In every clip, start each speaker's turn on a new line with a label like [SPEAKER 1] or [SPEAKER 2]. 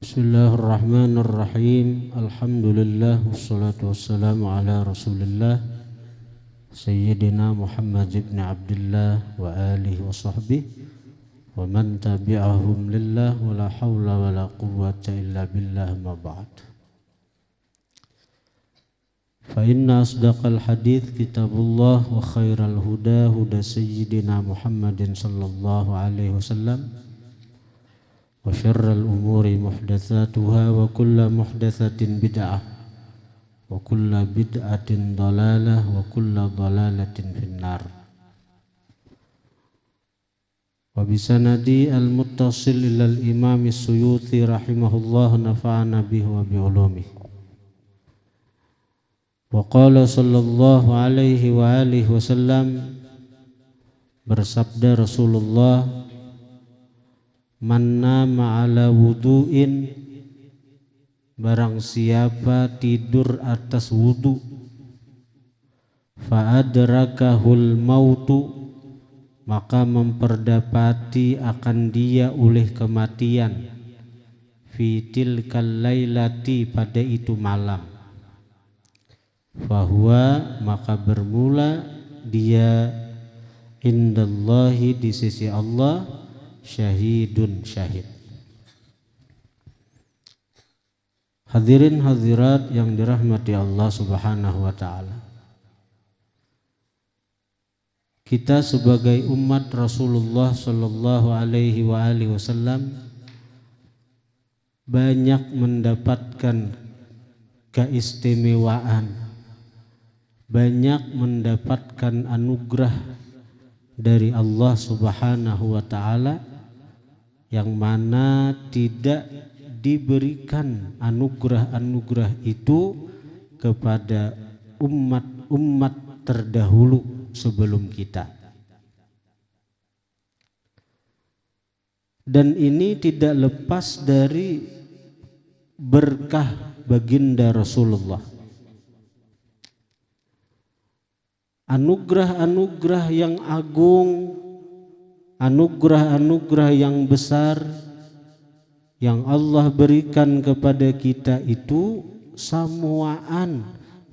[SPEAKER 1] Bismillahirrahmanirrahim. Alhamdulillah wassalatu wassalamu ala Rasulillah Sayyidina Muhammad ibn Abdullah wa alihi wa sahbihi wa man tabi'ahum lillah wa la hawla wa la quwwata illa billah ma ba'd. Fa inna asdaqal hadith kitabullah wa khairal huda huda Sayyidina Muhammadin sallallahu alaihi wasallam wa syarral umuri muhdatsatuha wa kullu muhdatsatin bid'ah wa kullu bid'atin dhalalah wa kullu dhalalatin finnar. Wa bisanadi al-muttasil ila al-imam as-Suyuti rahimahullah nafa'ana bihi wa bi ulumihi. Wa qala sallallahu alaihi wa alihi wasallam, bersabda Rasulullah, man nama ala wudu'in, barang siapa tidur atas wudu, fa adrakahul mautu, maka memperdapati akan dia oleh kematian, fi tilkal lailati, pada itu malam, fahuwa, maka bermula dia indallahi, di sisi Allah, syahidun, syahid. Hadirin hadirat yang dirahmati Allah subhanahu wa ta'ala, kita sebagai umat Rasulullah sallallahu alaihi wa alihi wasallam banyak mendapatkan keistimewaan, banyak mendapatkan anugerah dari Allah subhanahu wa ta'ala, yang mana tidak diberikan anugerah-anugerah itu kepada umat-umat terdahulu sebelum kita. Dan ini tidak lepas dari berkah baginda Rasulullah. Anugerah-anugerah yang agung, anugerah-anugerah yang besar yang Allah berikan kepada kita itu samuaan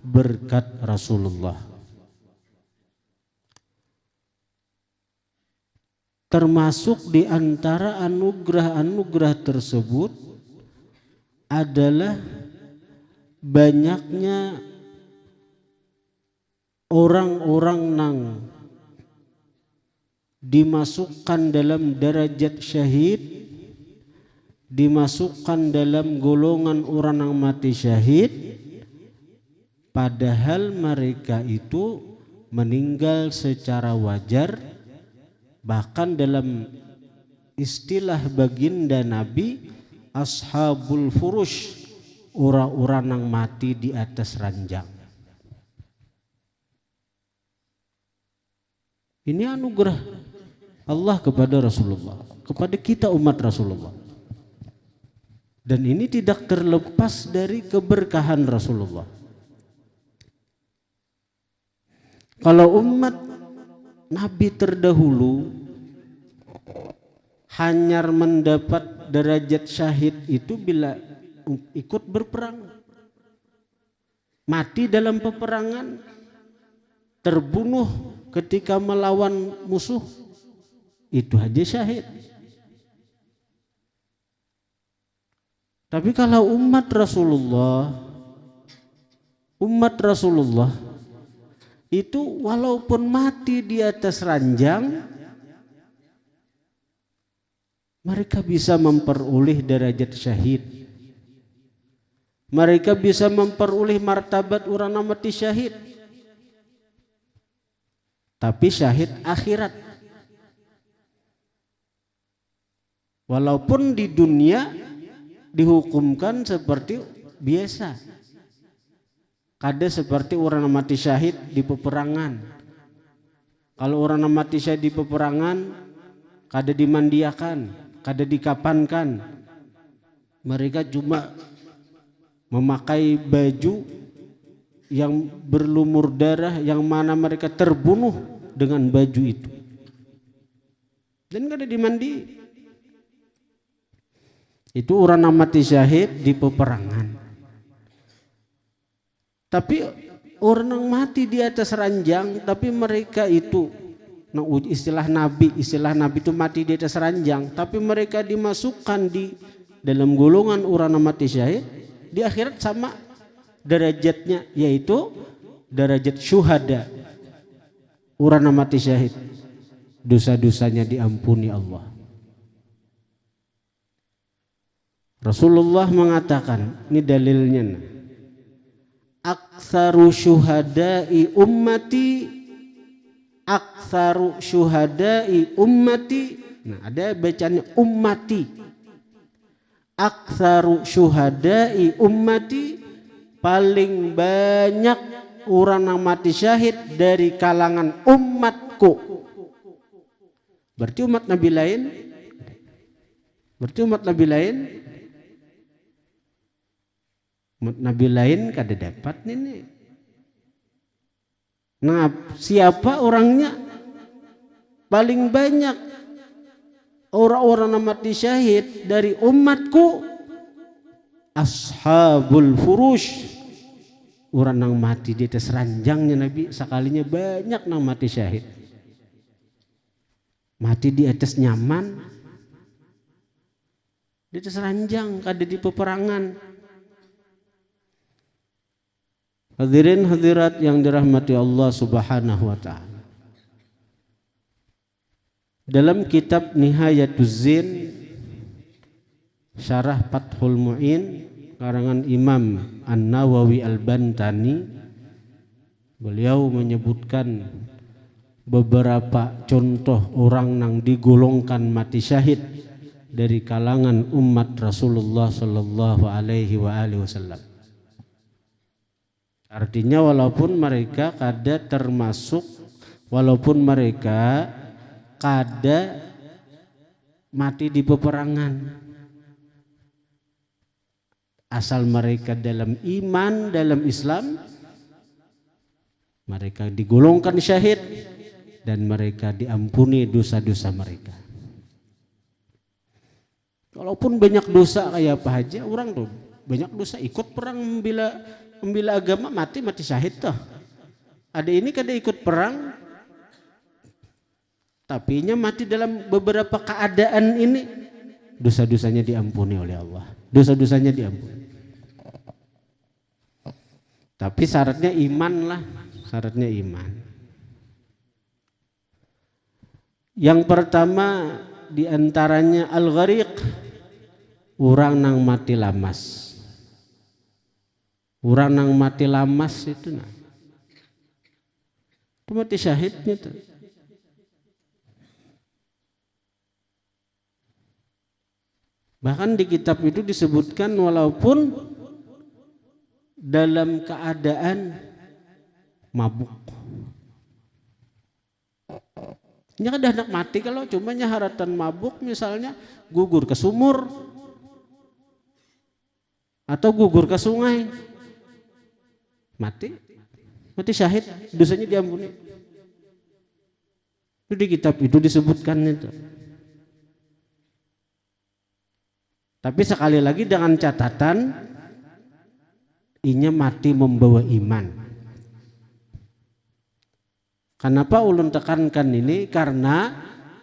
[SPEAKER 1] berkat Rasulullah. Termasuk di antara anugerah-anugerah tersebut adalah banyaknya orang-orang nang dimasukkan dalam derajat syahid, dimasukkan dalam golongan orang yang mati syahid, padahal mereka itu meninggal secara wajar. Bahkan dalam istilah baginda Nabi, ashabul furush, orang-orang yang mati di atas ranjang. Ini anugerah Allah kepada Rasulullah, kepada kita umat Rasulullah. Dan ini tidak terlepas dari keberkahan Rasulullah. Kalau umat Nabi terdahulu hanya mendapat derajat syahid itu bila ikut berperang, mati dalam peperangan, terbunuh ketika melawan musuh, itu aja syahid. Tapi kalau umat Rasulullah itu walaupun mati di atas ranjang, mereka bisa memperoleh derajat syahid. Mereka bisa memperoleh martabat orang yang mati syahid. Tapi syahid akhirat. Walaupun di dunia dihukumkan seperti biasa. Kada seperti orang yang mati syahid di peperangan. Kalau orang yang mati syahid di peperangan, kada dimandiakan, kada dikapankan. Mereka cuma memakai baju yang berlumur darah, yang mana mereka terbunuh dengan baju itu. Dan kada dimandi. Itu orang yang mati syahid di peperangan. Tapi orang yang mati di atas ranjang, tapi mereka itu istilah Nabi itu mati di atas ranjang, tapi mereka dimasukkan di dalam golongan orang yang mati syahid di akhirat sama derajatnya, yaitu derajat syuhada. Orang yang mati syahid dosa-dosanya diampuni Allah. Rasulullah mengatakan, ini dalilnya, aktsaru syuhada'i ummati. Nah, ada bacanya ummati. Aktsaru syuhada'i ummati, paling banyak orang yang mati syahid dari kalangan umatku. Berarti umat Nabi lain. Umat Nabi lain kada dapat ini. Nah, siapa orangnya? Paling banyak orang-orang yang mati syahid dari umatku, ashabul furush. Orang yang mati di atas ranjangnya Nabi sekalinya banyak yang mati syahid. Mati di atas nyaman, di atas ranjang, kada di peperangan. Hadirin hadirat yang dirahmati Allah Subhanahu wa taala. Dalam kitab Nihayatuz Zin Syarah Fathul Mu'in karangan Imam An-Nawawi Al-Bantani, beliau menyebutkan beberapa contoh orang yang digolongkan mati syahid dari kalangan umat Rasulullah sallallahu alaihi wasallam. Artinya walaupun mereka kada mati di peperangan, asal mereka dalam iman, dalam Islam, mereka digolongkan syahid dan mereka diampuni dosa-dosa mereka. Walaupun banyak dosa kayak apa aja, orang tuh banyak dosa ikut perang membela agama, mati syahid toh. Ada ini kada ikut perang, tapi nya mati dalam beberapa keadaan ini, dosa-dosanya diampuni oleh Allah. Dosa-dosanya diampuni. Tapi syaratnya iman lah, syaratnya iman. Yang pertama diantaranya al-ghariq, orang nang mati lamas. Orang nang mati lamas itu itu mati syahidnya tuh. Bahkan di kitab itu disebutkan walaupun dalam keadaan mabuk. Ini kan hendak mati kalau cumanya haratan mabuk, misalnya gugur ke sumur atau gugur ke sungai, mati syahid, dosanya diampuni. Itu di kitab itu disebutkan itu. Tapi sekali lagi dengan catatan, inya mati membawa iman. Kenapa ulun tekankan ini? Karena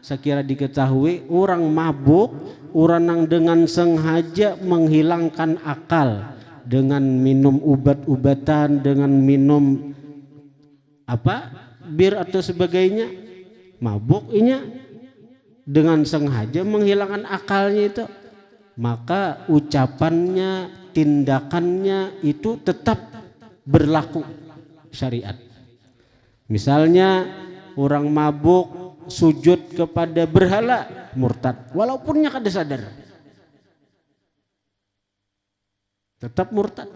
[SPEAKER 1] sekira diketahui orang mabuk, orang yang dengan sengaja menghilangkan akal dengan minum obat-obatan, dengan minum bir atau sebagainya, mabuk inya dengan sengaja menghilangkan akalnya itu, maka ucapannya, tindakannya itu tetap berlaku syariat. Misalnya orang mabuk sujud kepada berhala, murtad walaupunnya kada sadar, tetap murtad.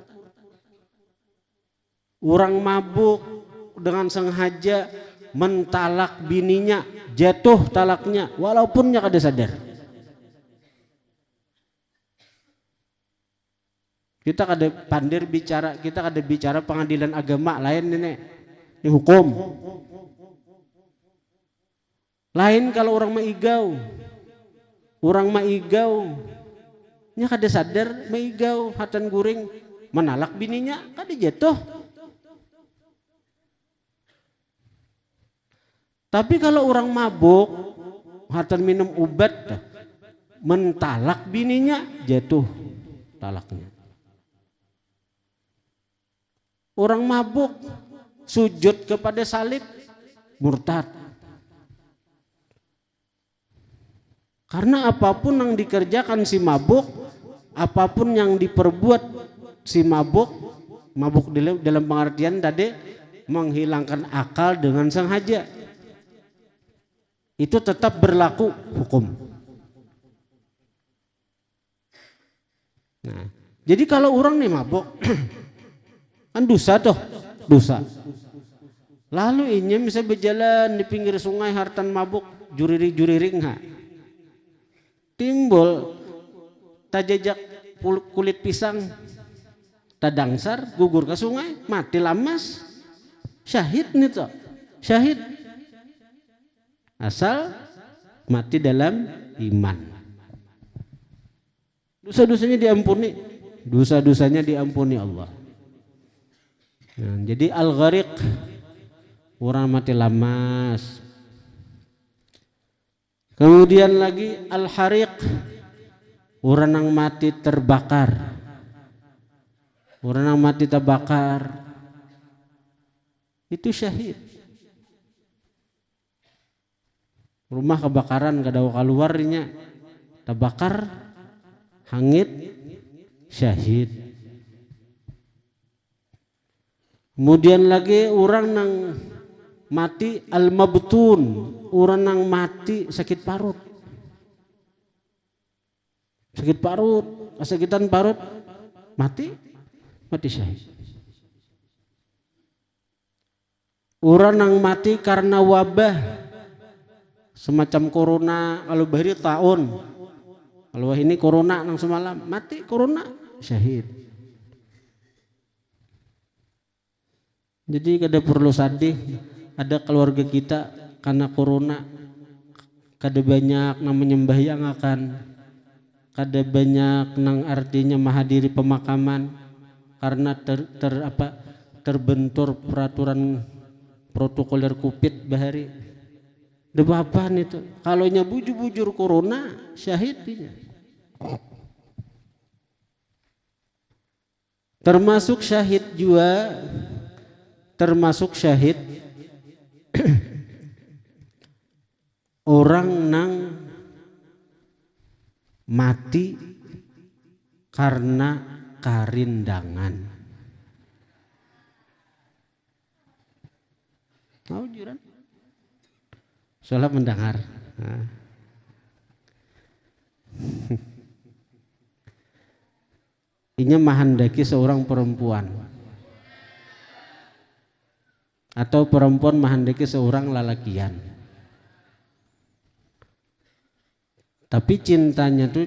[SPEAKER 1] Orang mabuk dengan sengaja mentalak bininya, jatuh talaknya walaupunnya kada sadar, kita kada pandir bicara, kita kada bicara pengadilan agama lain ini hukum. Lain kalau orang maigau nya kada sadar maigau hatan guring menalak bininya kada jatuh. Tapi kalau orang mabuk hatan minum obat mentalak bininya jatuh talaknya. Orang mabuk sujud kepada salib murtad. Karena apapun yang dikerjakan si mabuk, apapun yang diperbuat si mabuk dalam pengertian tadi menghilangkan akal dengan sengaja, itu tetap berlaku hukum. Nah, jadi kalau orang nih mabuk, kan dosa toh, dosa. Lalu inya bisa berjalan di pinggir sungai hartan mabuk, juriring ha. Timbul tajajak kulit pisang, tadangsar, gugur ke sungai, mati lamas, syahid nih toh, syahid. Asal mati dalam iman. Dosa-dosanya diampuni, dosa-dosanya diampuni Allah. Nah, jadi al-ghariq orang mati lamas. Kemudian lagi al-hariq orang yang mati terbakar. Orang yang mati terbakar itu syahid. Rumah kebakaran kada keluarnya terbakar hangit syahid. Kemudian lagi orang yang mati al-mabtun, orang yang mati sakit parut. Sakit parut, kesakitan parut, mati syahid. Orang yang mati karena wabah semacam corona, kalau bahari tahun, kalau ini corona nang semalam, mati corona syahid. Jadi kada perlu sedih, ada keluarga kita karena corona kada banyak nang menyembah yang akan, kada banyak nang artinya menghadiri pemakaman karena terbentur peraturan protokoler Covid bahari. Debapan itu, kalau nya bujur-bujur corona syahidnya. Termasuk syahid juga, termasuk syahid orang nang mati karena karindangan. Tahu jiran? Soalnya mendengar. Nah. Inya mahandaki seorang perempuan atau perempuan mahandaki seorang lalakian, tapi cintanya tuh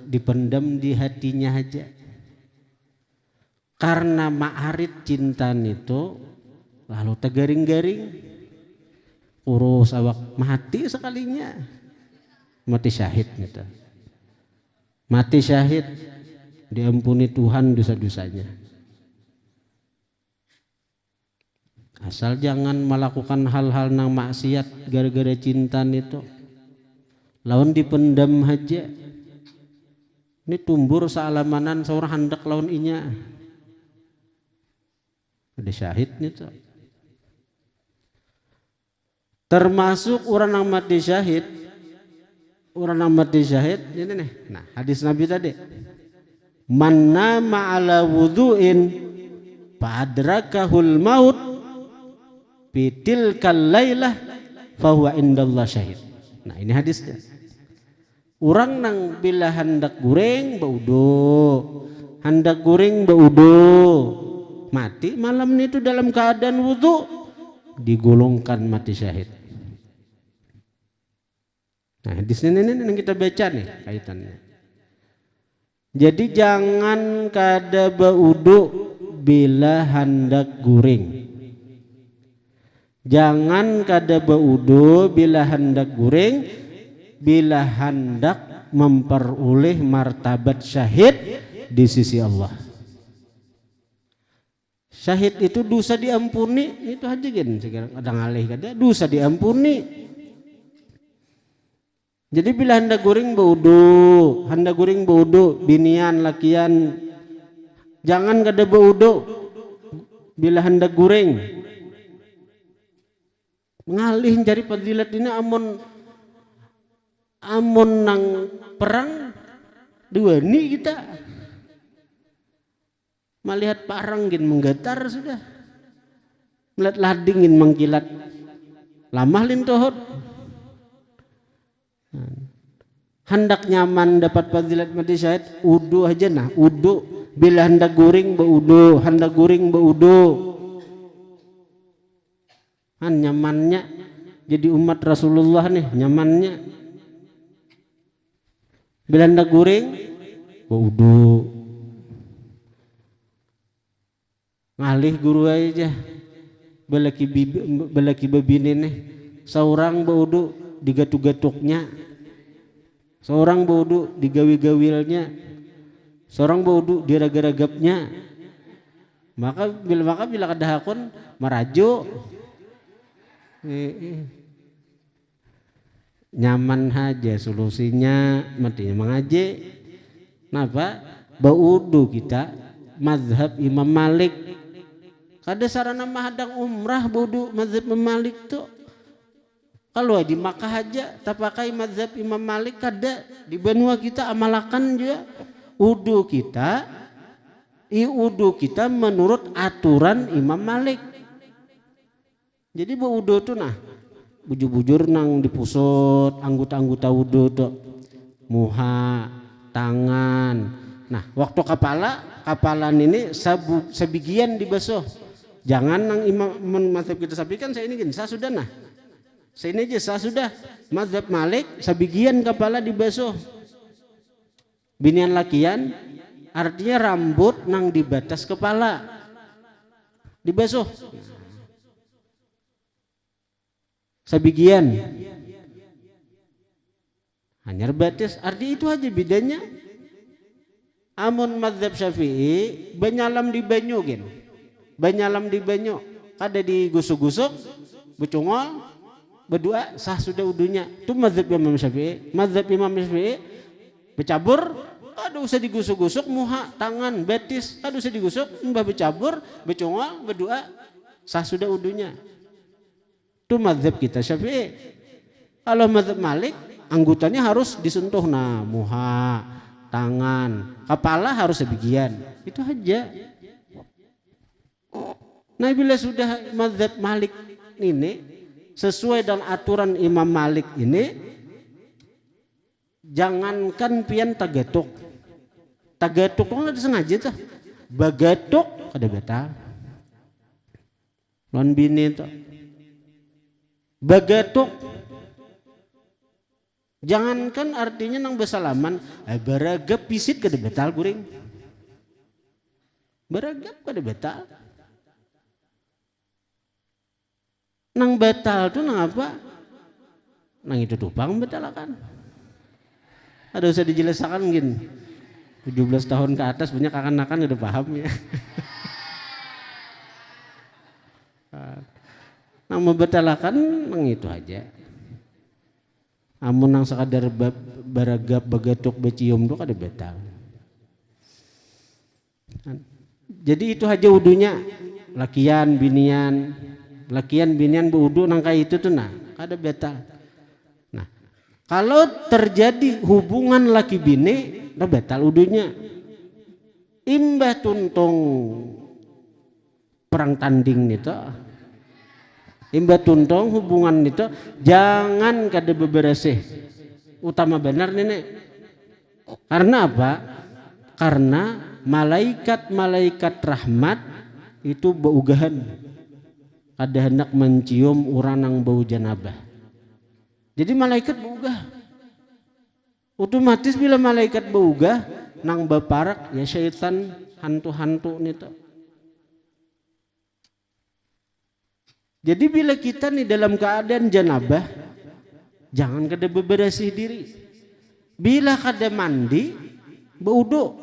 [SPEAKER 1] dipendam di hatinya aja. Karena ma'arit cintaan itu lalu tergaring-garing, urus awak mati sekalinya, mati syahid gitu. Mati syahid diampuni Tuhan dosa-dosanya. Asal jangan melakukan hal-hal nang maksiat gara-gara cintaan itu. Lawan dipendam aja. Ini tumbur sealamanan seorang hendak lawan inya. Ada syahid nih tuh. Termasuk orang yang mati syahid, orang yang mati syahid ini nih. Nah, hadis Nabi tadi, man nama ala wudu'in fa'adrakahul maut fitilkal lailah fahuwa indallah syahid. Nah, ini hadisnya. Orang nang bila hendak goreng baudo, mati malam itu dalam keadaan wudu, digolongkan mati syahid. Nah, di sini yang kita baca nih kaitannya. Jadi jangan kada baudu bila hendak goreng. Jangan kada baudu bila hendak goreng, bila hendak memperoleh martabat syahid di sisi Allah. Syahid itu dosa diampuni, itu aja kan sekarang kadang alih kada dosa diampuni. Jadi bila hendak guring baudu, binian lakian jangan kada baudu bila hendak guring. Ngalih cari fadilat ini amun nang perang diwani kita. Melihat parang gin menggetar sudah. Melihat lading gin mengkilat. Lamah lin tohot. Hendak nyaman dapat fadilat mati syahid, udu aja nah, udu. Bila hendak guring baudu, hendak guring baudu. Nyamannya jadi umat Rasulullah nih, nyamannya. Bila hendak guring baudu. Ngalih guru aja belaki babine nih seorang baudu digatuk-gatuknya, seorang baudu digawi-gawilnya, seorang baudu diraga-ragapnya. Maka bila kadahakon marajo nyaman aja solusinya matinya mengaji. Napa baudu kita mazhab Imam Malik. Kada sarana mahadang umrah bodoh mazhab Imam Malik tuh. Kalau di Makkah aja tapakai mazhab Imam Malik kada di benua kita amalakan juga udu kita menurut aturan Imam Malik. Jadi wudu tuh nah bujur-bujur nang dipusut anggota-anggota wudu tuh muha tangan. Nah waktu kapalan ini sebagian dibasuh. Jangan nang imam mazhab kita sampaikan saya ini gini, saya sudah nah. Saya ini aja saya sudah mazhab Malik sebagian kepala dibasuh. Binian lakian artinya rambut nang di batas kepala dibasuh. Sebagian. Hanya batas arti itu aja bedanya. Amun mazhab Syafi'i banyalam di banyu gen. Banyalam di banyu, kada digusuk-gusuk, becungol, berdua sah sudah udunya. Itu mazhab Imam Syafi'i. Mazhab Imam Syafi'i bercabur, kada usah digusuk-gusuk, muha, tangan, betis, kada usah digusuk, mbah bercabur, becungol, berdua sah sudah udunya. Itu mazhab kita Syafi'i. Kalau mazhab Malik, anggotanya harus disentuh nah, muha, tangan, kepala harus sebagian. Itu aja. Nah bila sudah mazhab Malik ini sesuai dengan aturan Imam Malik ini, jangankan pian tagatuk itu nggak disengaja tuh, bagatuk kada batal. Lon bini tuh bagatuk, jangankan artinya nang bersalaman, baragap pisit kada batal guring, baragap kada batal. Nang batal tuh nang apa? Nang itu tupang betalakan. Ada usah dijelaskan gin. 17 tahun ke atas banyak akan-akan udah paham ya. Nang membetalakan nang itu aja. Amun nang sekadar baragap bagatuk becium tuh kada batal. Jadi itu aja wudunya. Lakian binian berwudu nang kayak itu tuh nah kada batal. Nah kalau terjadi hubungan laki bini nah batal wudunya. Imbah tuntung perang tanding itu, imbah tuntung hubungan itu jangan kada beberesih. Utama benar nenek. Karena apa? Karena malaikat rahmat itu baugahan. Ada hendak mencium orang yang bau janabah. Jadi malaikat beugah. Otomatis bila malaikat beugah nang baparak ya syaitan hantu-hantu nito. Jadi bila kita nih dalam keadaan janabah, jangan kada beberesih diri. Bila kada mandi beudu.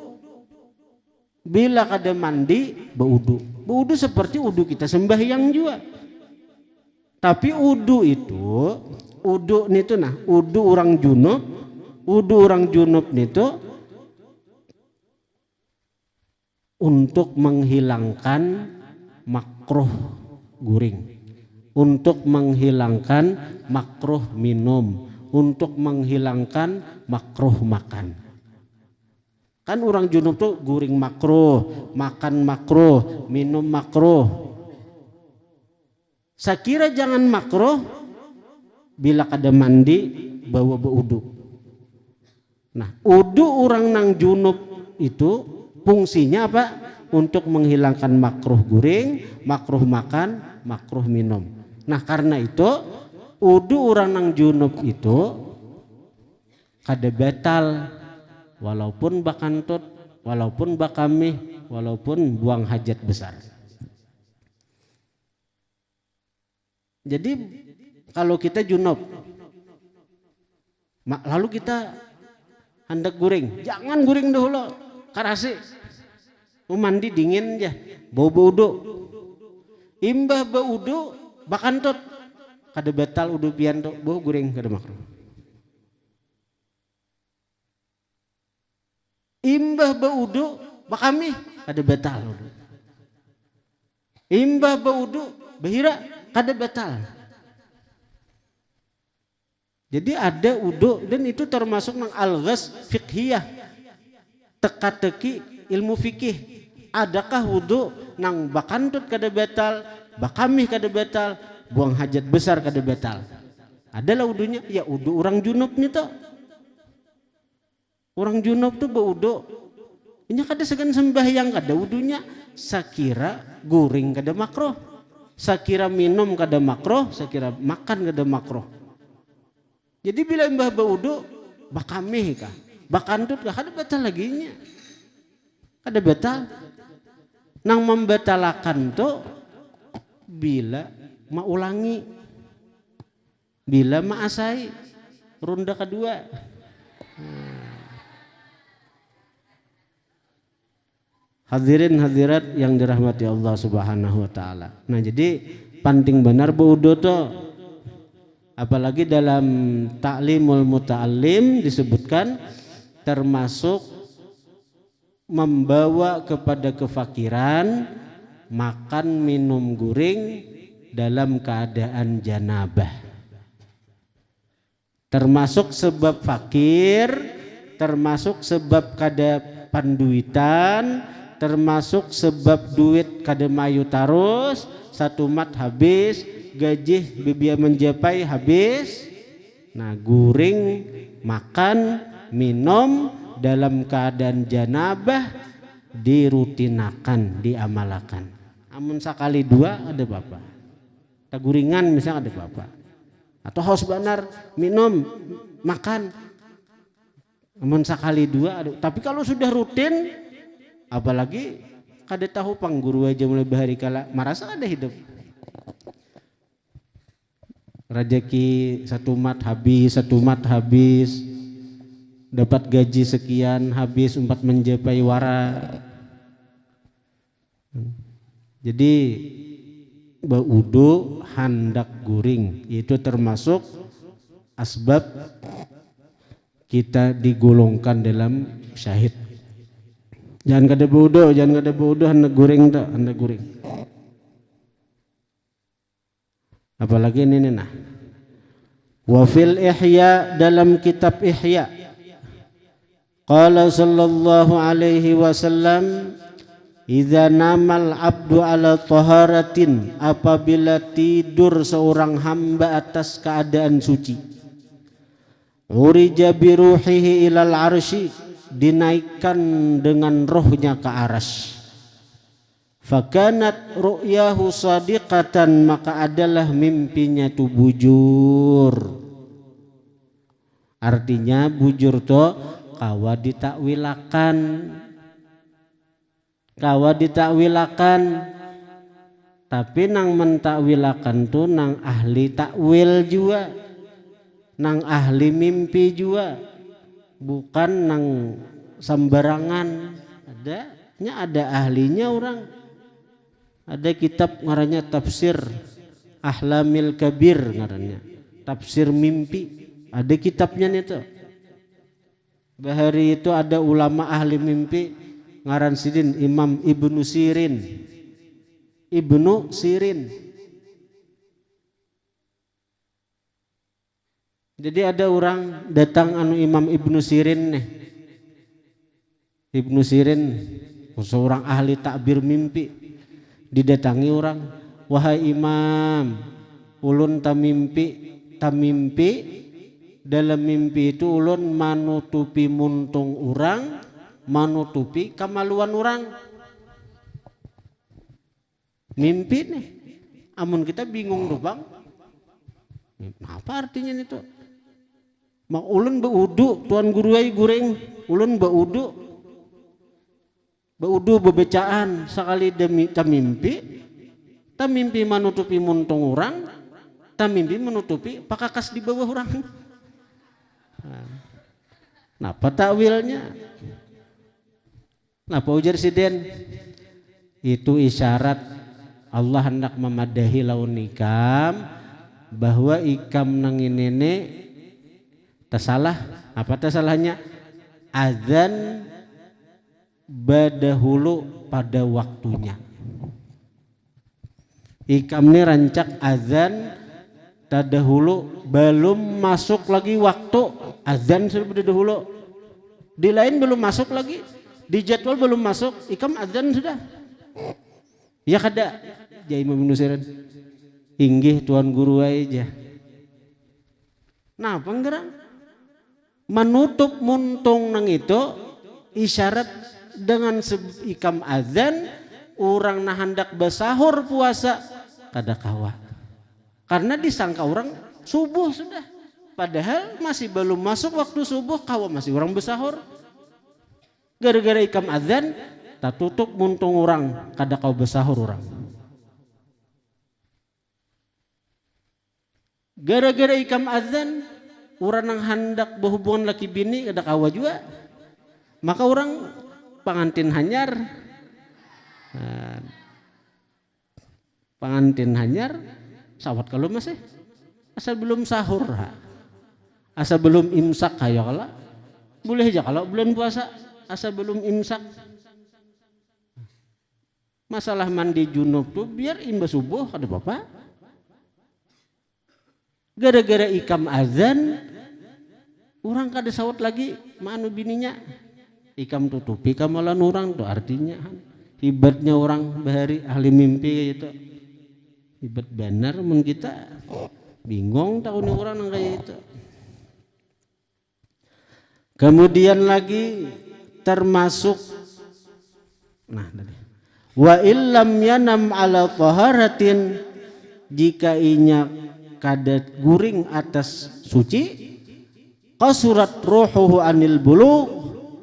[SPEAKER 1] Bila kada mandi beudu. Beudu seperti udu kita sembahyang juga. Tapi udu itu, udu itu nah, udu orang junub itu untuk menghilangkan makruh guring, untuk menghilangkan makruh minum, untuk menghilangkan makruh makan. Kan orang junub tuh guring makruh, makan makruh, minum makruh. Sakira jangan makruh bila kada mandi bawa beudu. Nah, udu orang nang junub itu fungsinya apa? Untuk menghilangkan makruh guring, makruh makan, makruh minum. Nah, karena itu udu orang nang junub itu kada batal walaupun bakantut, walaupun bakamih, walaupun buang hajat besar. Jadi kalau kita junub lalu kita hendak guring, jangan guring dahulu karasi mandi dingin aja bau udu, imbah bau udu bakantut kada batal udu pian tuh bau guring kada makruh. Imbah bau udu bakami kada batal udu. Imbah bau udu bahira kada batal. Jadi ada udu dan itu termasuk nang alghas fiqhiyah, teka-teki ilmu fikih. Adakah wudu nang bakantut kada batal, bakamih kada batal, buang hajat besar kada batal? Adalah wudunya, ya wudu orang junub nih toh. Orang junub tuh baudu. Ini kada segan sembahyang kada wudunya. Sakira guring kada makruh, sakira minum kada makruh, sakira makan kada makruh. Jadi bila mbah baudu bakamih kah, bakantut kah kada batal laginya. Kada batal. Nang membatalakan tuh bila maulangi, bila maasai ronda kedua. Hadirin hadirat yang dirahmati Allah Subhanahu wa taala. Nah, jadi penting benar baudu tuh. Apalagi dalam Ta'limul Muta'allim disebutkan termasuk membawa kepada kefakiran makan minum guring dalam keadaan janabah. Termasuk sebab fakir, termasuk sebab kada panduitan, termasuk sebab duit kada mayu tarus, satu mat habis, gaji bibia menjapai habis. Nah, guring makan minum dalam keadaan janabah dirutinakan, diamalkan. Amun sekali dua ada apa-apa. Taguringan misalnya ada apa-apa. Atau haus banar minum makan. Amun sekali dua ada. Tapi kalau sudah rutin, apalagi kada tahu pangguru aja mulai bahari kala marasa ada hidup. Rajeki satu mat habis, dapat gaji sekian habis umpat menjapai wara. Jadi baudu handak guring itu termasuk asbab kita digolongkan dalam syahid. Jangan kada baudu hendak guring tak, hendak guring. Apalagi ini nah. Wa fil Ihya, dalam kitab Ihya, qala sallallahu alaihi wasallam, idza namal abdu ala taharatin, apabila tidur seorang hamba atas keadaan suci, urija bi ruhihi ilal arsy, dinaikkan dengan rohnya ke arsy. Fakanat ru'yahu sadiqatan, maka adalah mimpinya itu bujur. Artinya bujur to kawa ditakwilakan, tapi nang mentakwilakan tu nang ahli takwil juga, nang ahli mimpi juga. bukan nang sembarangan. Ada ahlinya orang. Ada kitab ngarannya Tafsir Ahlamil Kabir ngarannya, tafsir mimpi. Ada kitabnya nih tuh. Bahari itu ada ulama ahli mimpi ngaran sidin Imam Ibnu Sirin. Ibnu Sirin. Jadi ada orang datang anu Imam Ibnu Sirin nih. Ibnu Sirin seorang ahli takbir mimpi. Didatangi orang, wahai imam, ulun tamimpi dalam mimpi itu ulun manutupi muntung orang, manutupi kamaluan orang. Mimpi nih, amun kita bingung tuh bang, apa artinya itu? Mak ulun beudu, tuan guru ay gureng, ulun beudu bebecaan sekali demi tamimpi menutupi muntung orang, tamimpi menutupi pakakas di bawah orang. Napa takwilnya? Napa ujar siden? Itu isyarat Allah hendak memadahi laun ikam bahwa ikam nang ini tasalah. Apa tasalahnya? Azan badahulu pada waktunya. Ikam ini rancak azan tadahulu belum masuk lagi waktu azan sudah dahulu. Di lain belum masuk lagi, di jadwal belum masuk, ikam azan sudah. Ya kada, ya Imam Ibnu Sirin. Inggih tuan guru aja. Nah, penggerang menutup muntung nang itu isyarat dengan ikam azan orang nah hendak besahur puasa kada kawa. Karena disangka orang subuh sudah. Padahal masih belum masuk waktu subuh kawa masih orang besahur. Gara-gara ikam azan tak tutup muntung orang kada kau besahur orang. Gara-gara ikam azan orang yang hendak berhubungan laki bini kada kawa juga. Maka orang pengantin hanyar, sawat kalau masih asal belum sahur, asal belum imsak kayak kalau boleh aja kalau bulan puasa asal belum imsak. Masalah mandi junub tuh biar imba subuh ada apa? Gara-gara ikam azan orang kada sawat lagi manu bininya. Ikam tutupi kamalan orang tuh artinya hibatnya orang bahari ahli mimpi gitu. Hibat benar mun kita bingung tahun orang yang kayak itu. Kemudian lagi termasuk wa illam yanam ala taharatin, jika inya kada guring atas suci, qasurat ruhuhu anil bulugh,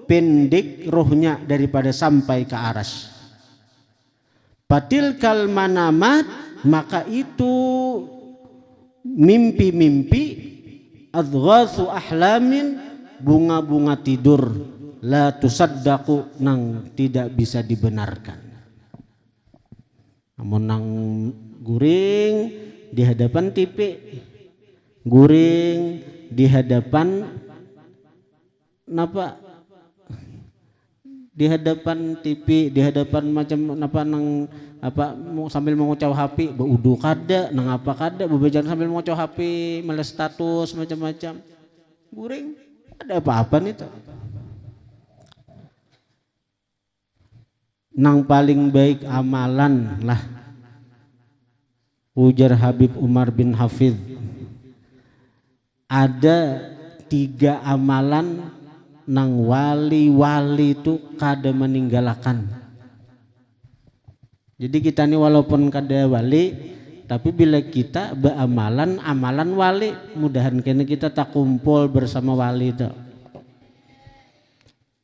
[SPEAKER 1] pendek rohnya daripada sampai ke aras. Patilkal manamat, maka itu mimpi-mimpi, adghatsu ahlamin, bunga-bunga tidur, la tusaddaqu, nang tidak bisa dibenarkan. Namun nang guring di hadapan TV, guring di hadapan napa? Di hadapan TV, di hadapan macam apa nang apa sambil mengucap HP, beudu kada, nang apa kada, bebejan sambil mengucap HP, malas status macam-macam. Guring, ada apa-apa nih tuh. Nang paling baik amalan lah, ujar Habib Umar bin Hafidh, ada 3 amalan nang wali-wali itu kada meninggalkan. Jadi kita ini walaupun kada wali, tapi bila kita beramalan amalan wali, mudahan kena kita tak kumpul bersama wali itu.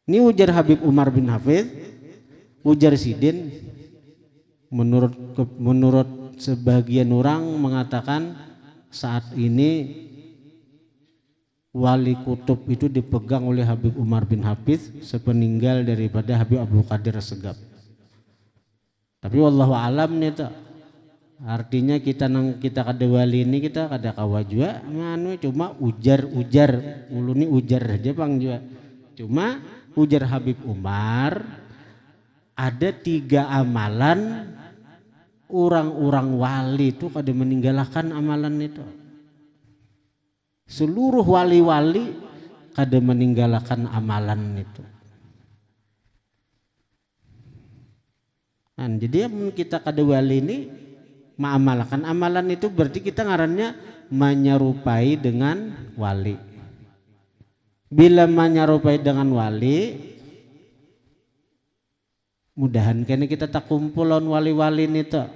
[SPEAKER 1] Ini ujar Habib Umar bin Hafidh, ujar Sidin, menurut sebagian orang mengatakan saat ini wali kutub itu dipegang oleh Habib Umar bin Hafiz sepeninggal daripada Habib Abdul Qadir Segap. Tapi wallahu alam nih tuh. Artinya kita kada wali ini kita kada kawa juga manu cuma ujar uluni ujar aja bang juga. Cuma ujar Habib Umar ada 3 amalan orang-orang wali itu kada meninggalkan amalan itu. Seluruh wali-wali kada meninggalkan amalan itu. Nah, jadi kita kada wali ini mengamalkan amalan itu berarti kita ngarannya menyerupai dengan wali. Bila menyerupai dengan wali, mudahan kene kita tak kumpulon wali-wali nito.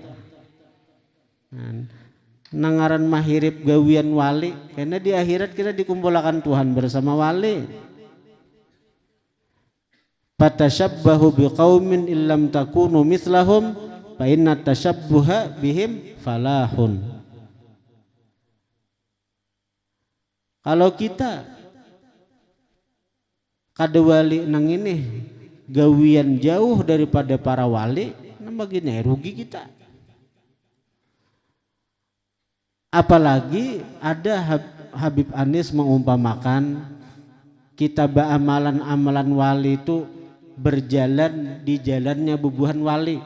[SPEAKER 1] Nangaran mahirip gawian wali, karena di akhirat kita dikumpulkan Tuhan bersama wali. Fatashabbahu biqaumin illam takunu mithlahum fa inna tashabbuha bihim falahun. Kalau kita kada wali nang ini gawian jauh daripada para wali, nah begini rugi kita. Apalagi ada Habib Anis mengumpamakan kita amalan-amalan wali itu berjalan di jalannya bubuhan wali.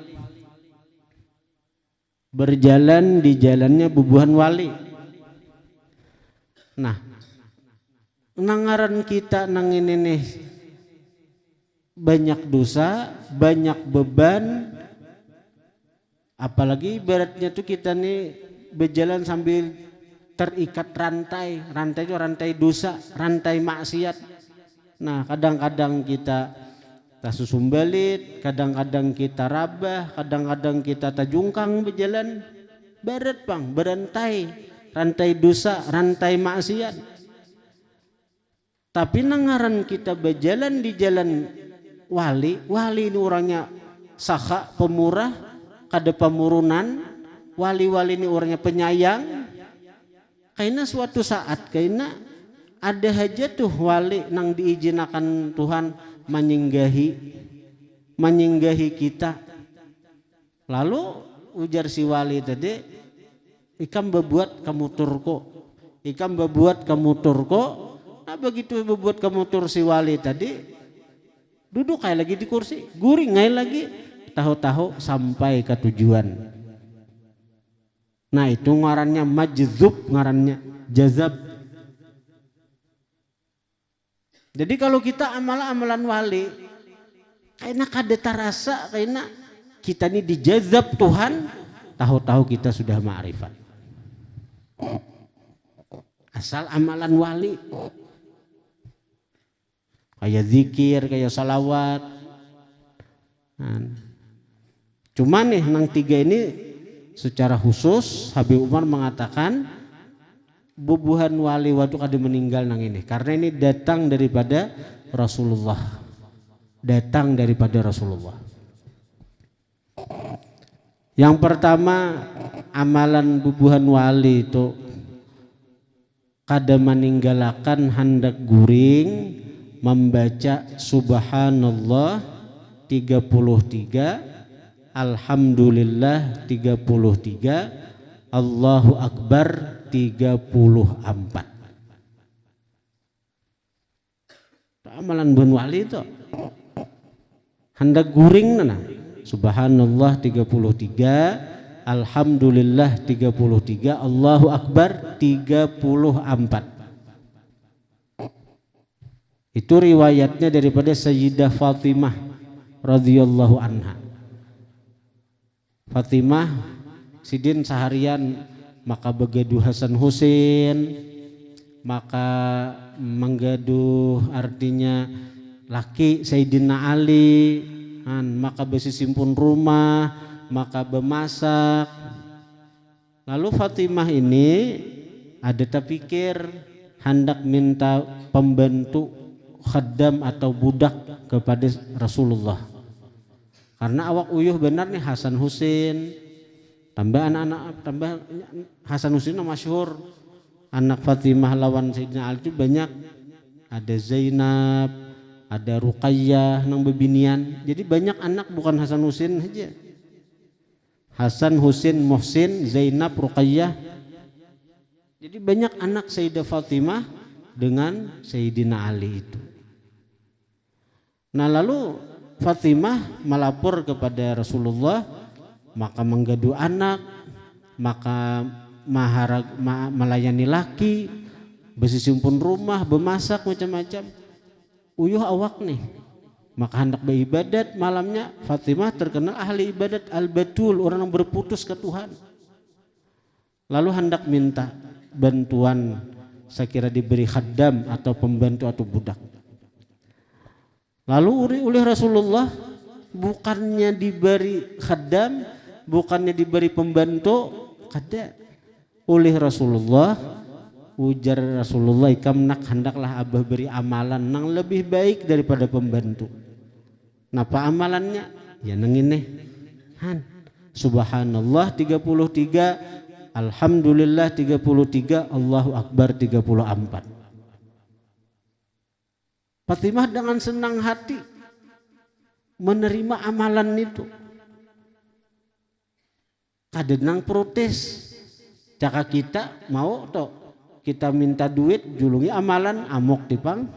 [SPEAKER 1] Berjalan di jalannya bubuhan wali. Nah, nangaran kita nang ini nih banyak dosa, banyak beban, apalagi ibaratnya tuh kita nih berjalan sambil terikat rantai itu rantai dosa, rantai maksiat. Nah, kadang-kadang kita tasusumbalit, kadang-kadang kita rabah, kadang-kadang kita tajungkang berjalan baret bang, berantai, rantai dosa, rantai maksiat. Tapi nangaran kita berjalan di jalan wali ini orangnya sakha, pemurah, kada pemurunan, wali-wali ini orangnya penyayang. Karena suatu saat karena ada aja tuh wali nang diizinakan Tuhan menyinggahi kita. Lalu ujar si wali tadi, ikam berbuat kamu turko, ikam berbuat kamu turko. Nah begitu berbuat kamu tur si wali tadi, duduk kayak lagi di kursi, guring kayak lagi, tahu-tahu sampai ke tujuan. Nah itu ngarannya majzub, ngarannya jazab. Jadi kalau kita amalan wali, kayaknya kada terasa, kayaknya kita ini dijazab Tuhan, tahu-tahu kita sudah ma'rifat. Asal amalan wali, kayak zikir, kayak salawat. Cuman nih nang 3 ini secara khusus Habib Umar mengatakan bubuhan wali waktu kada meninggal nang ini karena ini datang daripada Rasulullah. Yang pertama amalan bubuhan wali itu kada meninggalkan hendak guring membaca subhanallah 33, alhamdulillah 33, Allahu akbar 34. Amalan bun wali itu hendak guring nana subhanallah 33, alhamdulillah 33, Allahu akbar 34. Itu riwayatnya daripada Sayyidah Fatimah radhiyallahu anha. Fatimah sidin seharian maka begaduh Hasan Husain, maka menggaduh artinya laki Sayyidina Ali, maka besisimpun rumah, maka bemasak. Lalu Fatimah ini ada terpikir hendak minta pembantu khaddam atau budak kepada Rasulullah. Karena awak uyuh benar nih Hasan Husain, tambah anak-anak, tambah Hasan Husain masyhur anak Fatimah lawan Sayyidina Ali itu banyak. Ada Zainab, ada Ruqayyah nang bebinian. Jadi banyak anak, bukan Hasan Husin aja. Hasan, Husin, Muhsin, Zainab, Ruqayyah. Jadi banyak anak Sayyidah Fatimah dengan Sayyidina Ali itu. Nah lalu Fatimah melapor kepada Rasulullah, maka menggaduh anak, maka melayani laki, bersimpun rumah, bemasak macam-macam. Uyuh awak nih, maka hendak beribadat. Malamnya Fatimah terkenal ahli ibadat, al-batul, orang yang berputus ke Tuhan. Lalu hendak minta bantuan, saya kira diberi khaddam atau pembantu atau budak. Lalu oleh Rasulullah bukannya diberi khaddam, bukannya diberi pembantu, kada. Oleh Rasulullah, ujar Rasulullah, ikam nak hendaklah abah beri amalan nang lebih baik daripada pembantu. Napa amalannya? Ya nang ini. Subhanallah 33, Alhamdulillah 33, Allahu Akbar 34. Fatimah dengan senang hati menerima amalan itu. Kadang protes. Jika kita mau toh kita minta duit julungi amalan amok dipang.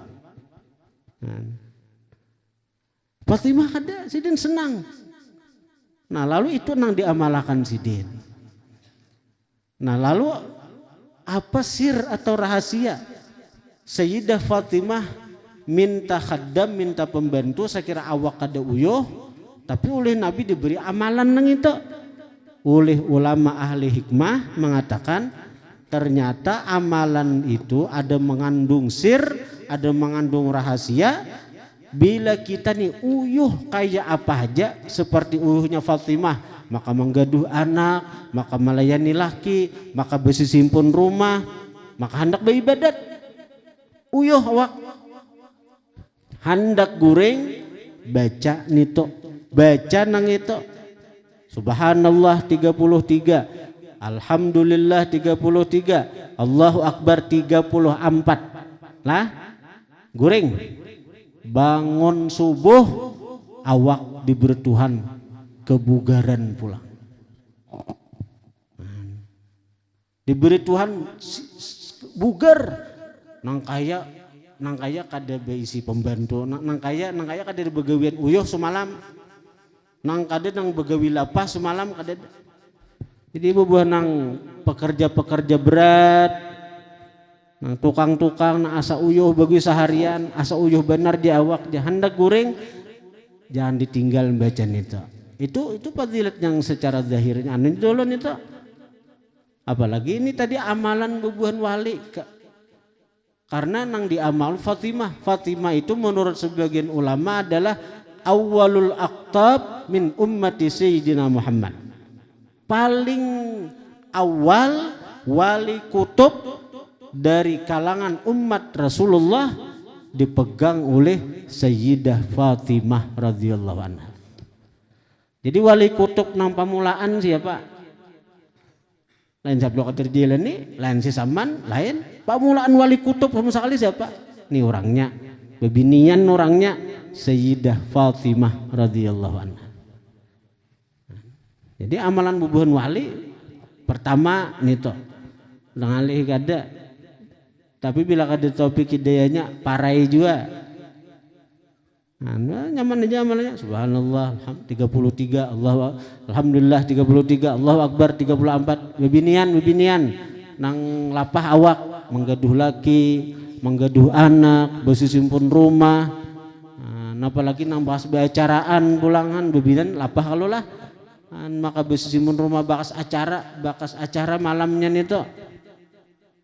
[SPEAKER 1] Fatimah kada sidin senang. Nah lalu itu nang diamalkan sidin. Nah lalu apa sir atau rahasia Sayyidah Fatimah minta khaddam, minta pembantu? Saya kira awak kada uyuh, tapi oleh Nabi diberi amalan nang itu. Oleh ulama ahli hikmah mengatakan ternyata amalan itu ada mengandung sir, ada mengandung rahasia. Bila kita nih uyuh kayak apa aja seperti uyuhnya Fatimah, maka menggaduh anak, maka melayani laki, maka bersimpun rumah, maka hendak beribadat. Uyuh awak hendak goreng, baca nito, baca nang itu. Subhanallah 33, Alhamdulillah 33, Allahu Akbar 34. Lah, goreng. Bangun subuh, awak diberi Tuhan kebugaran pulang. Diberi Tuhan bugar, nang kaya kada beisi pembantu, nang kaya kada begawian uyuh semalam, nang kada nang begawi lapas semalam kada. Jadi ibu buah nang pekerja berat, nang tukang nang asa uyuh bagi seharian, asa uyuh benar di awak dia hendak goreng, jangan ditinggal baca itu fadilat yang secara zahirnya anu dulu itu. Apalagi ini tadi amalan bubuhan wali. Karena nang diamal Fatimah itu menurut sebagian ulama adalah awwalul aqtab min ummati Sayyidina Muhammad. Paling awal wali kutub dari kalangan umat Rasulullah dipegang oleh Sayyidah Fatimah radhiyallahu anha. Jadi wali kutub nang pamulaan siapa? Lain Sabtu Qadir Jilani, lain si Saman, lain pamulaan wali kutub sama sekali siapa? Ini orangnya, bebinian orangnya Sayyidah Fatimah radhiyallahu anha. Jadi amalan bubuhan wali pertama nito, ngalih kada. Tapi bila kada topik hidayahnya parai juga. Nah, nyaman aja amalnya. Subhanallah 33, Alhamdulillah 33, Allahu Akbar 34. Bebinian nang lapah awak, menggaduh laki, menggaduh anak, bersimpun rumah. Nah, apalagi nang bahas acaraan pulangan bebinian lapah kalau lah. Maka bersimpun rumah bakas acara malamnya itu.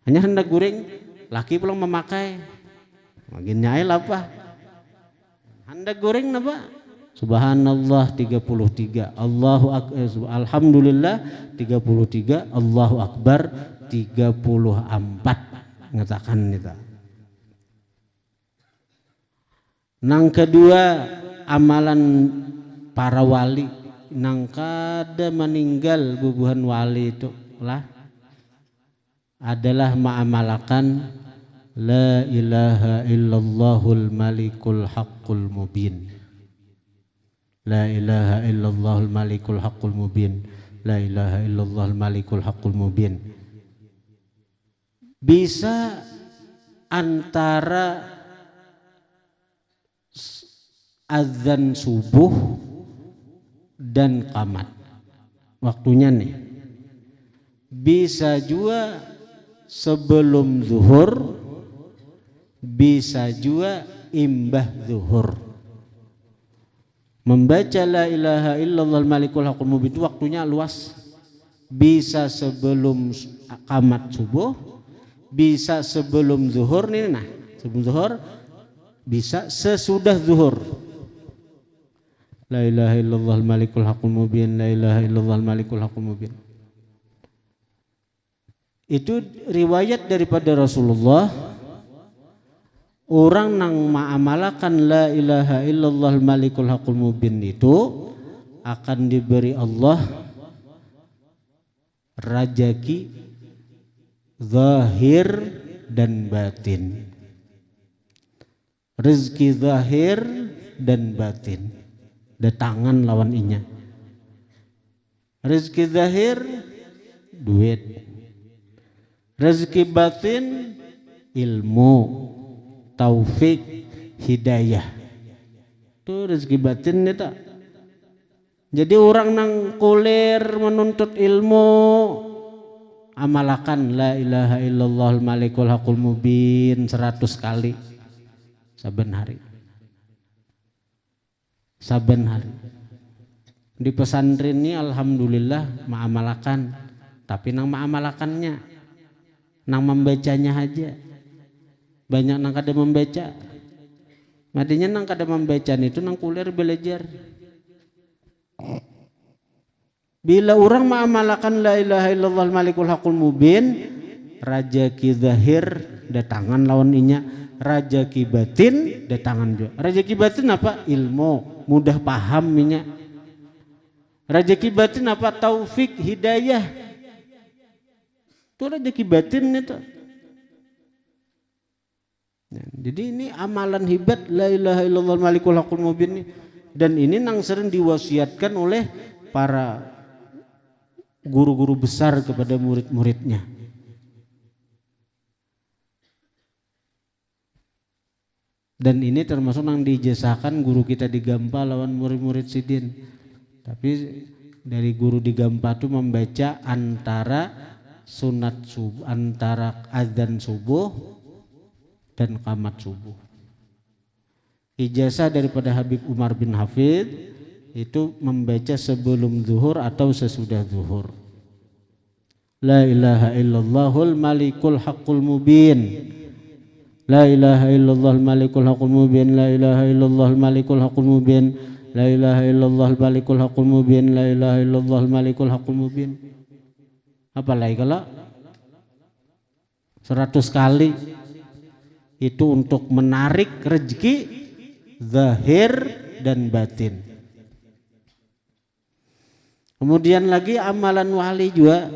[SPEAKER 1] Hanya hendak goreng, laki pulang memakai. Makin nyai lapah. Hendak goreng napa? Subhanallah 33, Alhamdulillah 33, Allahu Akbar 34. Ngatakan kita. Nang kedua amalan para wali nang kada meninggal bubuhan wali itu lah adalah ma'amalakan la ilaha illallahul malikul haqqul mubin. La ilaha illallahul malikul haqqul mubin. La ilaha illallahul malikul haqqul mubin. Bisa antara azan subuh dan qamat. Waktunya nih. Bisa juga sebelum zuhur, bisa juga imbah zuhur. Membaca la ilaha illallah malikul haqqul mubin itu waktunya luas. Bisa sebelum qamat subuh, bisa sebelum zuhur nih, nah sebelum zuhur, bisa sesudah zuhur. La ilaha illallah malikul haqqul mubin, la ilaha illallah malikul haqqul mubin. Itu riwayat daripada Rasulullah. Orang nang ma'amalakan la ilaha illallah malikul haqqul mubin itu akan diberi Allah rajaki zahir dan batin. Rezeki zahir dan batin. Datangan lawan inya. Rezeki zahir duit. Rezeki batin ilmu, taufik, hidayah. Itu rezeki batin itu. Jadi orang nang kulir menuntut ilmu, amalakan la ilaha illallah malikul haqqul mubin 100 kali saben hari. Saben hari. Di pesantren ini alhamdulillah ma'amalakan, tapi nang ma'amalakannya, nang membacanya aja. Banyak nang kada membaca. Madinya nang kada membaca itu nang kuliah belajar. Bila orang ma'amalakan la ilaha illallah malikul haqqul mubin, rajaki zahir datangan lawan inya, rajaki batin datangan juga. Rajaki batin apa? Ilmu, mudah paham inya. Rajaki batin apa? Taufik, hidayah. Itu rajaki batin itu. Nah, jadi ini amalan hebat la ilaha illallah malikul haqqul mubin ini. Dan ini nang sering diwasiatkan oleh para guru-guru besar kepada murid-muridnya. Dan ini termasuk yang dijazahkan guru kita di Gampa lawan murid-murid Sidin. Tapi dari guru di Gampa itu membaca antara sunat subuh, antara azan subuh dan qamat subuh. Ijazah daripada Habib Umar bin Hafid itu membaca sebelum zuhur atau sesudah zuhur. La ilaha illallahul malikul haqqul mubin. La ilaha illallah malikul haqqul mubin. La ilaha illallah malikul haqqul mubin. La ilaha illallah malikul haqqul mubin. La ilaha illallah malikul haqqul mubin. Apa lagi kalau 100 kali itu untuk menarik rezeki zahir dan batin. Kemudian lagi amalan wali juga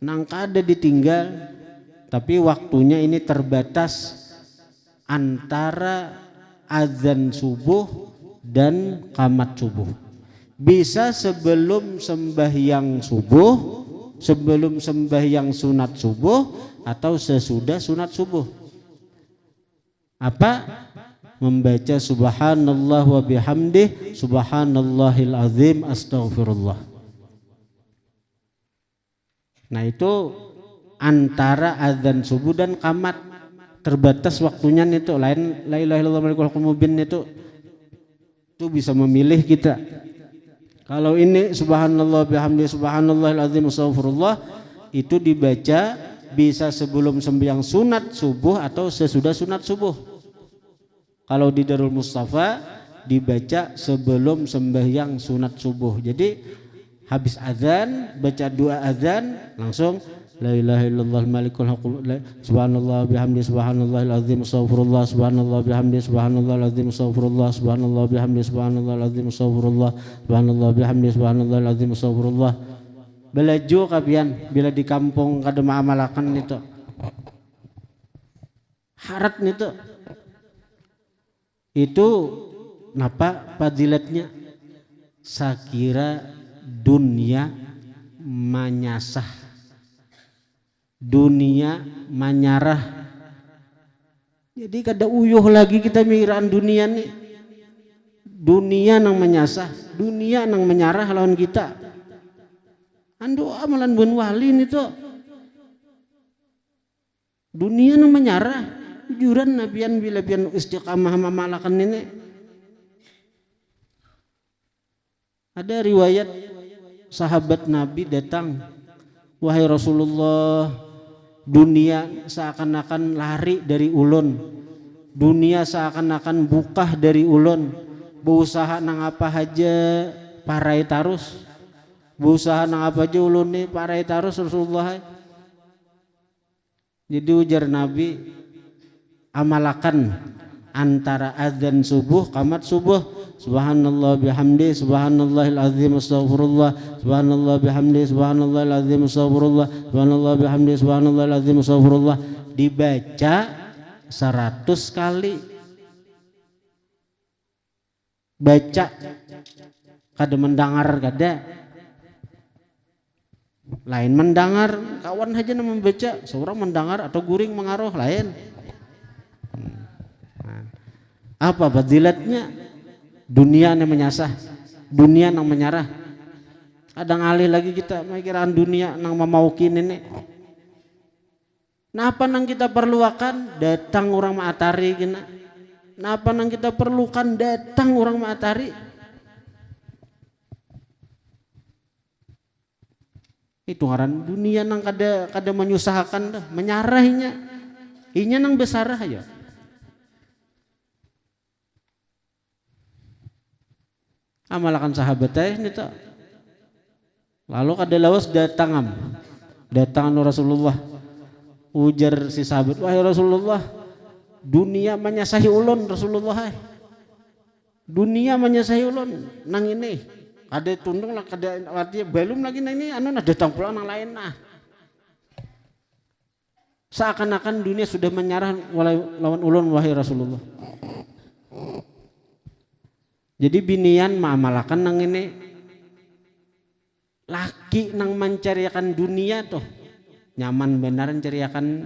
[SPEAKER 1] nang kada ditinggal, tapi waktunya ini terbatas antara azan subuh dan qamat subuh. Bisa sebelum sembahyang subuh, sebelum sembahyang sunat subuh, atau sesudah sunat subuh. Apa? Membaca subhanallah wa bihamdih subhanallahil azim astaghfirullah. Nah itu antara azan subuh dan qamat terbatas waktunya itu. Lain la ilaha illallah malikul haqqul mubin itu bisa memilih kita. Kalau ini subhanallah bihamdih subhanallahil azim astaghfirullah itu dibaca bisa sebelum sembahyang sunat subuh atau sesudah sunat subuh. Kalau di Darul Mustafa dibaca sebelum sembahyang sunat subuh. Jadi habis azan baca dua azan langsung la ilaha illallah malikul haqqul subhanallah bihamdi subhanallahil azim astaghfirullah subhanallah bihamdi subhanallahil azim astaghfirullah subhanallah bihamdi subhanallahil azim astaghfirullah subhanallah bihamdi subhanallahil azim astaghfirullah. Belajo kapian bila di kampung kada maamalakan itu. Harat itu. Itu napa fadilatnya? Sakira dunia manyasah. Dunia manyarah. Jadi kada uyuh lagi kita miraan dunia nih. Dunia nang menyasah, dunia nang menyarah lawan kita. Ando amalan bun wali nih tuh. Dunia nang menyarah, jujuran nabian bila pian istiqamah mamalakan ini. Ada riwayat sahabat Nabi datang, wahai Rasulullah, dunia seakan-akan lari dari ulun, dunia seakan-akan bukah dari ulun, berusaha nang apa aja parai tarus, berusaha nang apa aja ulun nih parai tarus Rasulullah. Jadi ujar Nabi, amalakan antara adzan subuh qamat subuh, subhanallah bihamdi subhanallahil azim astaghfirullah, subhanallah bihamdi subhanallahil azim astaghfirullah, subhanallah bihamdi subhanallahil azim astaghfirullah, dibaca 100 kali. Baca kada mendengar kada. Lain mendengar, kawan aja nama membaca, seorang mendengar atau guring mengaruh lain. Apa fadilatnya? Dunia yang menyasah, dunia yang menyarah. Kadang alih lagi kita mikiran dunia nang memaukin ini. Napa nang kita perluakan datang orang matahari kena. Napa nang kita perlukan datang orang matahari. Itu ngaran dunia nang kada menyusahkan dah, menyarahnya. Inya nang besarah ya. Amalakan sahabat ini tak. Lalu kada lawas datang Rasulullah. Ujar si sahabat, wahai Rasulullah, dunia menyasahi ulun Rasulullah. Dunia menyasahi ulun nang ini. Kada tundung lah, kada artinya belum lagi nang ini anu nah datang pula nang lain nah. Seakan-akan dunia sudah menyarah lawan ulun wahai Rasulullah. Jadi binian maamalakan nang ini laki nang mencariakan dunia tuh nyaman benar mencariakan.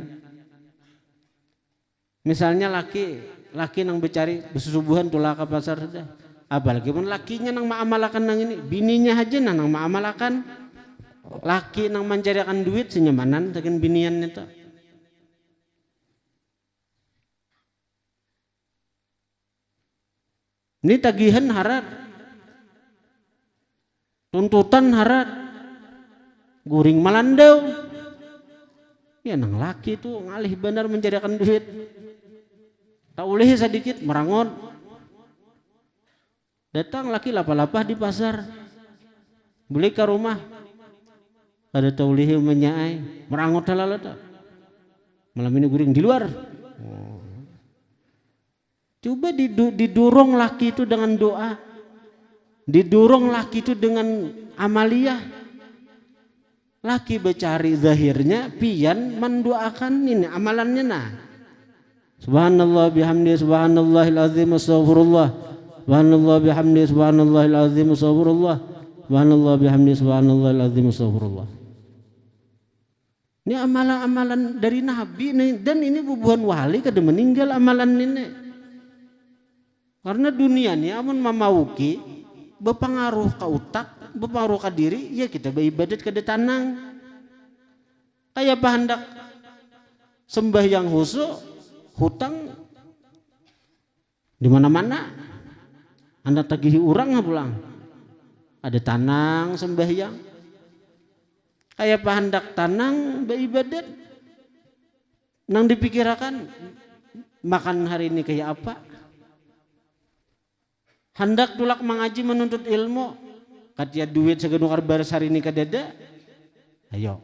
[SPEAKER 1] Misalnya laki nang becari bersusubuhan tulah ke pasar sudah. Apalagi pun lakinya nang maamalakan nang ini, bininya aja nang maamalakan. Laki nang mencariakan duit senyamanan dengan binian itu. Ini tagihan harat, tuntutan harat, guring malandau. Ya nang laki tuh ngalih benar mencarikan duit. Tak boleh sedikit merangon. Datang laki lapah-lapah di pasar, beli ke rumah. Ada taulihi menyai, merangot halal tak. Malam ini guring di luar. Coba didorong laki itu dengan doa, didorong laki itu dengan amaliyah. Laki becari zahirnya, pian mendoakan ini amalannya nah. Subhanallah bihamdi subhanallahil azim astaghfirullah. Subhanallah bihamdi subhanallahil azim astaghfirullah. Subhanallah bihamdi subhanallahil azim astaghfirullah. Ini amalan-amalan dari Nabi nih, dan ini bubuhan wali kada meninggal amalan ini. Karena dunia ini amun mamauki berpengaruh ke utak, berpengaruh ke diri, ya kita beribadat kada tanang. Kayak hendak sembahyang khusyuk, hutang di mana-mana. Anda tagihi orang pulang. Ada tanang sembahyang. Kayak hendak tanang beribadat. Nang dipikirkan makan hari ini kayak apa? Hendak tulak mengaji menuntut ilmu, katia duit segenukar baris hari ini kadada. Ayo,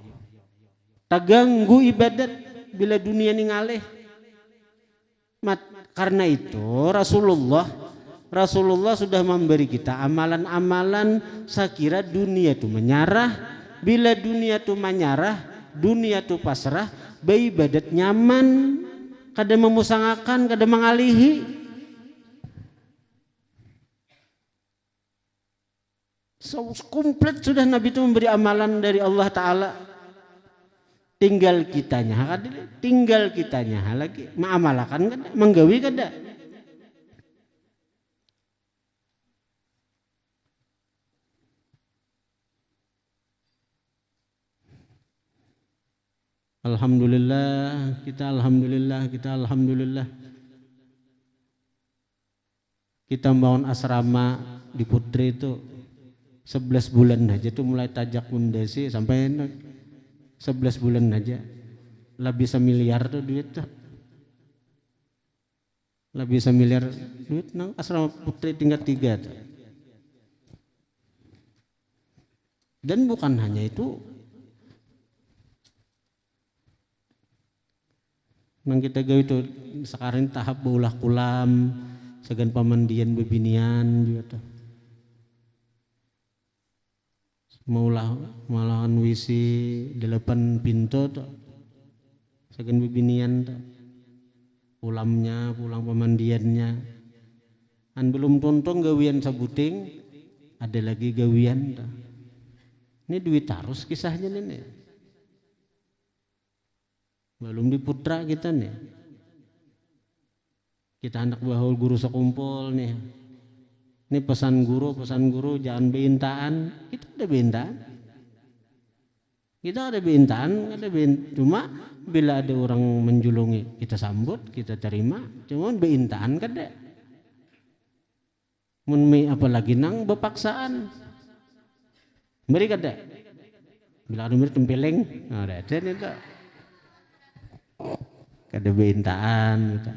[SPEAKER 1] taganggu ibadat bila dunia ini ngalih. Karena itu Rasulullah sudah memberi kita amalan-amalan. Saya kira dunia itu menyarah, bila dunia tu manyarah, dunia tu pasrah, beribadat nyaman, kada memusangakan, kada mengalihi. So, komplit sudah Nabi itu memberi amalan dari Allah Ta'ala. Tinggal kitanya lagi mengamalkan kada, menggawi kada. Alhamdulillah, kita bangun asrama di Putri itu 11 bulan aja tuh, mulai tajak pondasi sampai 11 bulan aja lebih semiliar tuh duit tuh. Lebih semiliar duit nang asrama Putri tingkat 3 tuh. Dan bukan hanya itu, nang kita gawe itu sekarang tahap beulah kulam, segan pamandian bebinian juga tuh. Maulah malahan wisi 8 pintu tuh, segan bebinian tuh. Pulamnya, pulang pemandiannya. An belum tontong gawian sabuting, ada lagi gawian tuh. Ini duit harus kisahnya nih. Belum di Putra kita nih. Kita anak bahul guru sekumpul nih. Ini pesan guru jangan beintaan. Kita ada beintaan. Cuma bila ada orang menjulungi kita sambut, kita terima. Cuma beintaan kada. Mun apalagi nang bepaksaan. Beri kada. Bila ada beri tempeleng, ada itu. Kada beintaan gitu.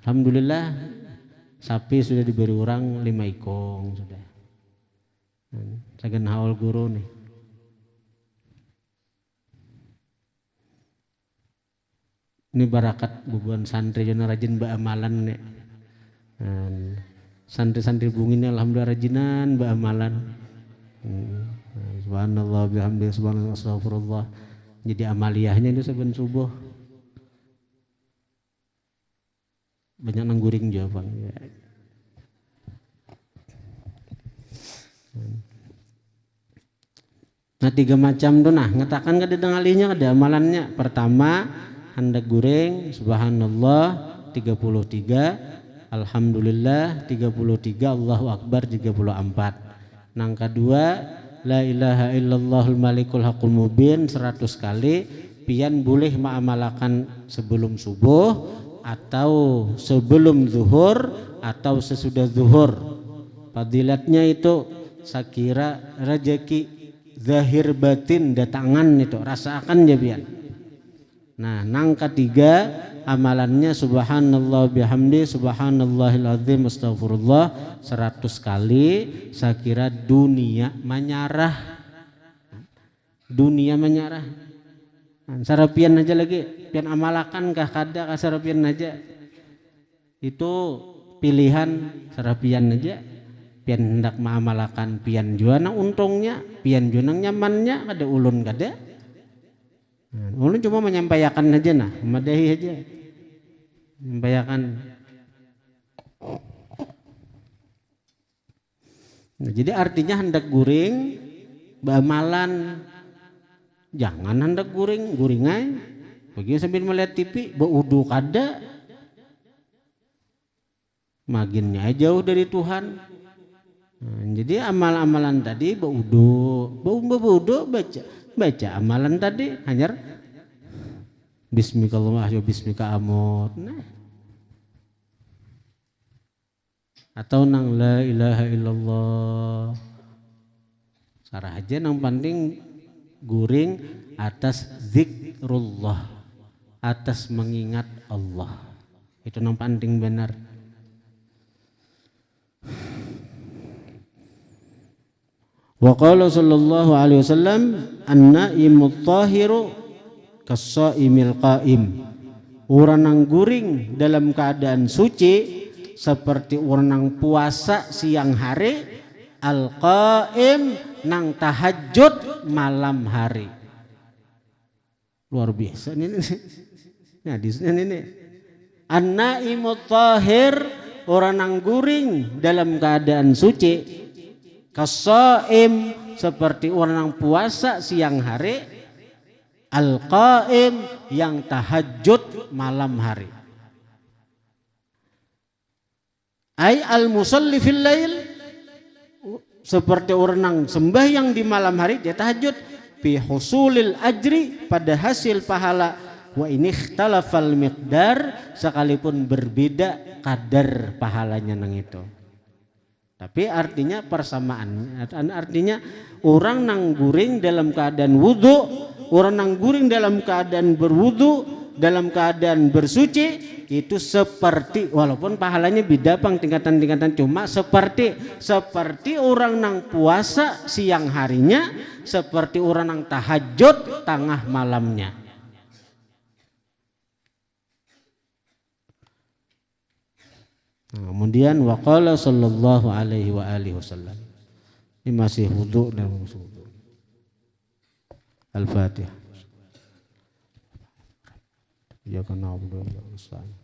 [SPEAKER 1] Alhamdulillah sapi sudah diberi orang 5 ikong sudah. Sagan haul guru nih. Ini barakat bubuan santri jana rajin baamalan nih. Santri-santri bungin alhamdulillah rajinan baamalan. Subhanallah bihamdihi subhanallah astagfirullah. Jadi amaliyahnya itu saben subuh. Banyak nangguring jawaban. Nah 3 macam tuh ngatakan kada dengalinya ada amalannya. Pertama hendak guring subhanallah 33, alhamdulillah 33, Allahu akbar 34. Nang kedua la ilaha illallahul malikul haqqul mubin 100 kali. Pian boleh mengamalkan sebelum subuh atau sebelum zuhur atau sesudah zuhur. Fadilatnya itu sakira rezeki zahir batin datangan itu rasakan ya biar. Nah nang ketiga amalannya subhanallah bihamdi subhanallahil azim astagfirullah 100 kali. Sakira dunia menyarah. Sarapian aja lagi, pian amalakan kah kada kah sarapian aja. Itu pilihan sarapian aja. Pian hendak mengamalakan pian jua nang untungnya, pian jua nang nyamannya, kada ulun kada. Ulun cuma menyampaikan aja madahi aja. Menyampaikan. Nah, jadi artinya hendak guring, bamalan. Jangan hendak guringai. Pergi sambil melihat TV, baudu kada. Maginnya jauh dari Tuhan. Nah, jadi amal-amalan tadi baudu baca amalan tadi hanya bismikallahumma bismika amut. Nah. Atau nang la ilaha illallah. Sarah aja nang penting guring atas zikrullah, atas mengingat Allah. Itu yang penting benar. Wa qala sallallahu alaihi wasallam an-naimut tahiru kas-shaimil qaim. Orang yang guring dalam keadaan suci seperti orang yang puasa siang hari, al-qaim nang tahajud malam hari. Luar biasa ini. Nah, ini. An-naimut tahir, orang nang guring dalam keadaan suci. Kasaim, seperti orang nang puasa siang hari. Al-qaim, yang tahajud malam hari. Ai al-musalli fil lail, seperti orang nang sembahyang di malam hari dia tahajud, bi husulil ajri, pada hasil pahala, wa ini ikhtalafal miqdar, sekalipun berbeda kadar pahalanya nang itu. Tapi artinya persamaan, artinya orang nang guring dalam keadaan wudu, orang nang guring dalam keadaan berwudu, dalam keadaan bersuci, itu seperti, walaupun pahalanya beda pang tingkatan-tingkatan, cuma seperti orang nang puasa siang harinya, seperti orang nang tahajud tengah malamnya. Kemudian waqala sallallahu alaihi wa alihi wasallam. Ini masih wudu dan wudu. Al-Fatihah. Ya kana na'budu wa iyyaka nasta'in.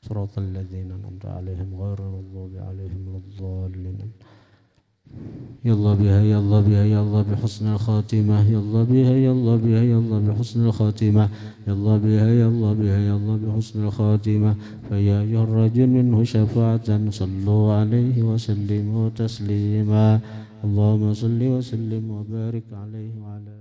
[SPEAKER 1] Shiratal ladzina an'amta 'alaihim ghairil maghdubi 'alaihim waladdallin. Ya Allah biha ya Allah biha ya Allah bi husnil khatimah, ya Allah biha ya Allah biha ya Allah bi husnil khatimah, ya Allah biha ya Allah biha ya Allah bi husnil khatimah. Fa ya ayyuhar rajul minhu syafa'atan sallu 'alaihi wa sallimu taslima. Allahumma salli wa sallim wa barik 'alaihi wa ala